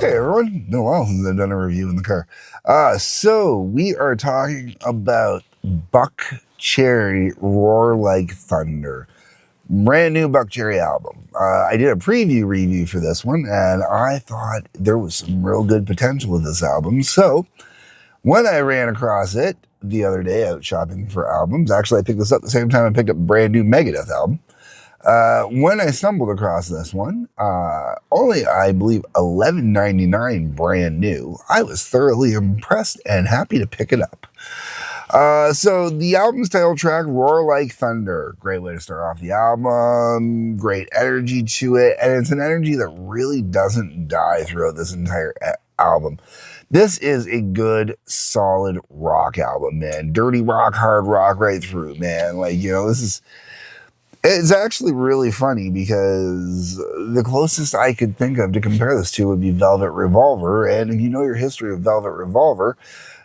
Hey everyone, been a while since I've done a review in the car. So we are talking about Buckcherry Roar Like Thunder. Brand new Buckcherry album. I did a preview review for this one, and I thought there was some real good potential with this album. So when I ran across it the other day out shopping for albums, actually I picked this up the same time I picked up a brand new Megadeth album. When I stumbled across this one, only I believe $11.99 brand new, I was thoroughly impressed and happy to pick it up. So the album's title track, Roar Like Thunder, great way to start off the album, great energy to it, and it's an energy that really doesn't die throughout this entire album. This is a good, solid rock album, man. Dirty rock, hard rock right through, man. It's actually really funny because the closest I could think of to compare this to would be Velvet Revolver. And if you know your history of Velvet Revolver,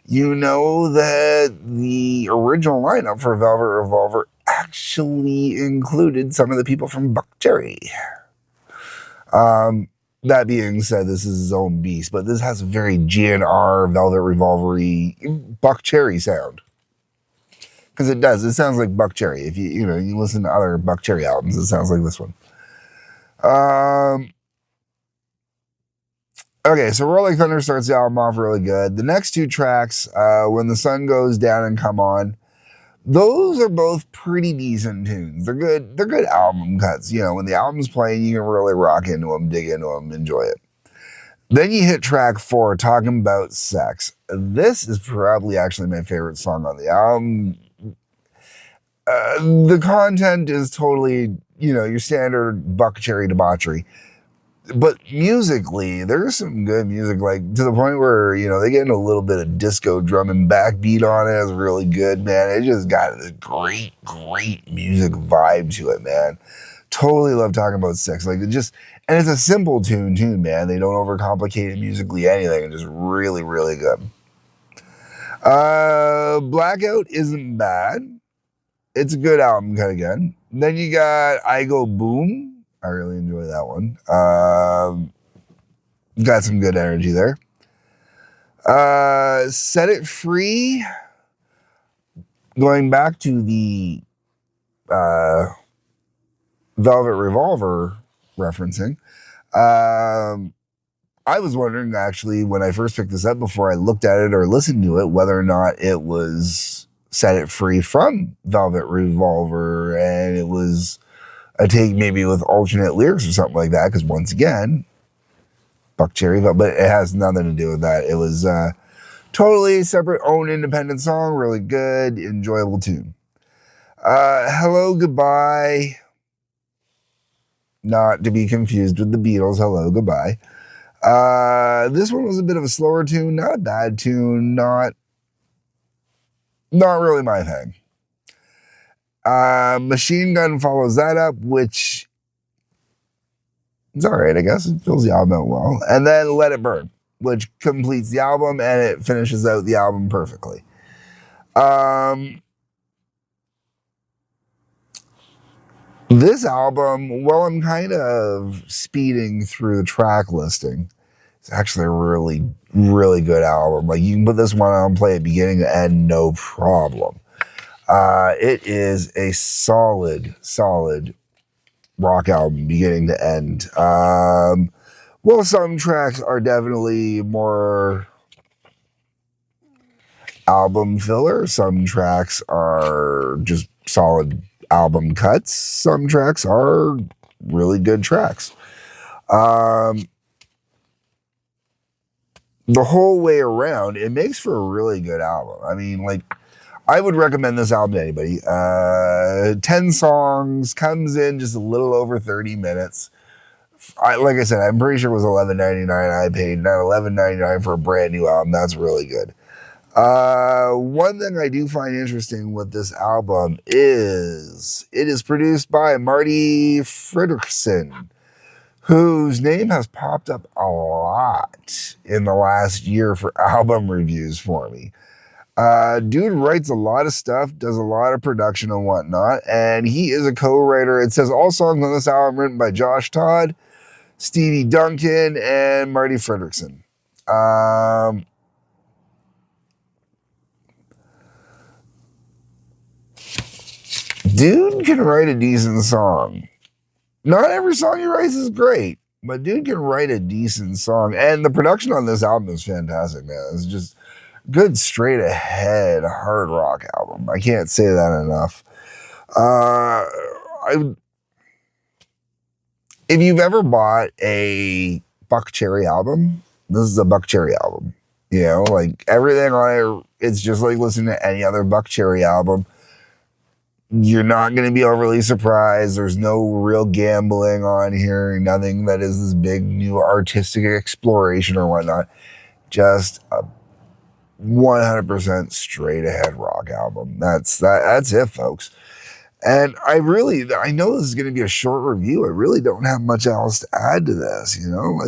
you know that the original lineup for Velvet Revolver actually included some of the people from Buckcherry. That being said, this is his own beast, but this has a very GNR, Velvet Revolver-y Buckcherry sound. Because it does. It sounds like Buckcherry. If you listen to other Buckcherry albums, it sounds like this one. Okay, so Roar Like Thunder starts the album off really good. The next two tracks, When the Sun Goes Down and Come On, those are both pretty decent tunes. They're good. They're good album cuts. You know, when the album's playing, you can really rock into them, dig into them, enjoy it. Then you hit track 4, Talking About Sex. This is probably actually my favorite song on the album. The content is totally, your standard Buckcherry debauchery. But musically, there's some good music, like to the point where, they get a little bit of disco drum and backbeat on it. It's really good, man. It just got a great, great music vibe to it, man. Totally love Talking About Sex. And it's a simple tune, man. They don't overcomplicate it musically, anything. It's just really, really good. Blackout isn't bad. It's a good album cut again. Then you got I Go Boom. I really enjoy that one. Got some good energy there. Set It Free. Going back to the Velvet Revolver referencing. I was wondering, actually, when I first picked this up, before I looked at it or listened to it, whether or not it was Set It Free from Velvet Revolver, and it was a take maybe with alternate lyrics or something like that, because once again, Buckcherry, but it has nothing to do with that. It was totally separate, own independent song, really good, enjoyable tune. Hello Goodbye, not to be confused with the Beatles' Hello Goodbye. This one was a bit of a slower tune, not a bad tune, not really my thing. Machine Gun follows that up, which is all right, I guess. It fills the album out well. And then Let It Burn, which completes the album, and it finishes out the album perfectly. This album, well, I'm kind of speeding through the track listing. It's actually a really, really good album. Like, you can put this one on, play it beginning to end, no problem. It is a solid rock album, beginning to end. Well, some tracks are definitely more album filler. Some tracks are just solid album cuts. Some tracks are really good tracks. The whole way around, it makes for a really good album. I mean, I would recommend this album to anybody. 10 songs, comes in just a little over 30 minutes. Like I said, I'm pretty sure it was $11.99 I paid. Now $11.99 for a brand new album. That's really good. One thing I do find interesting with this album is it is produced by Marty Fredriksson, whose name has popped up a lot in the last year for album reviews for me. Dude writes a lot of stuff, does a lot of production and whatnot, and he is a co-writer. It says all songs on this album written by Josh Todd, Stevie Duncan, and Marty Fredrickson. Dude can write a decent song. Not every song he writes is great, but dude can write a decent song. And the production on this album is fantastic, man. It's just good, straight ahead hard rock album. I can't say that enough. If you've ever bought a Buckcherry album, this is a Buckcherry album. You know, like everything on it, it's just like listening to any other Buckcherry album. You're not going to be overly surprised. There's no real gambling on here. Nothing that is this big new artistic exploration or whatnot. Just a 100% straight ahead rock album. That's it, folks. And I know this is going to be a short review. I really don't have much else to add to this, you know?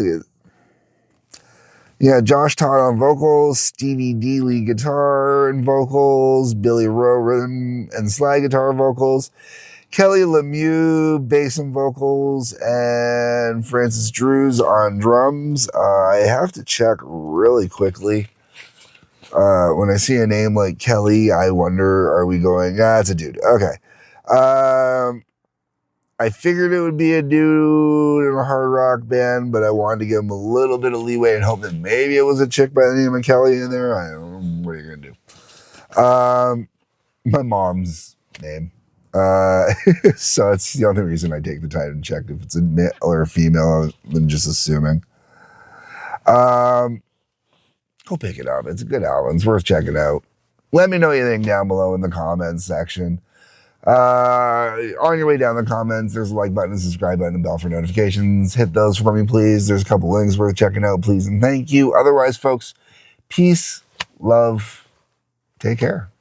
Josh Todd on vocals, Stevie D lead guitar and vocals, Billy Rowe rhythm and slide guitar vocals, Kelly Lemieux bass and vocals, and Francis Drews on drums. I have to check really quickly. When I see a name like Kelly, I wonder, are we going, it's a dude. Okay. I figured it would be a dude in a hard rock band, but I wanted to give him a little bit of leeway and hope that maybe it was a chick by the name of Kelly in there. I don't know. What are you going to do? My mom's name. So it's the only reason I take the time to check if it's a male or a female than just assuming. Go pick it up. It's a good album. It's worth checking out. Let me know what you think down below in the comments section. On your way down the comments, there's a like button, a subscribe button, and bell for notifications. Hit those for me, please. There's a couple links worth checking out, please, and thank you. Otherwise, folks, peace, love, take care.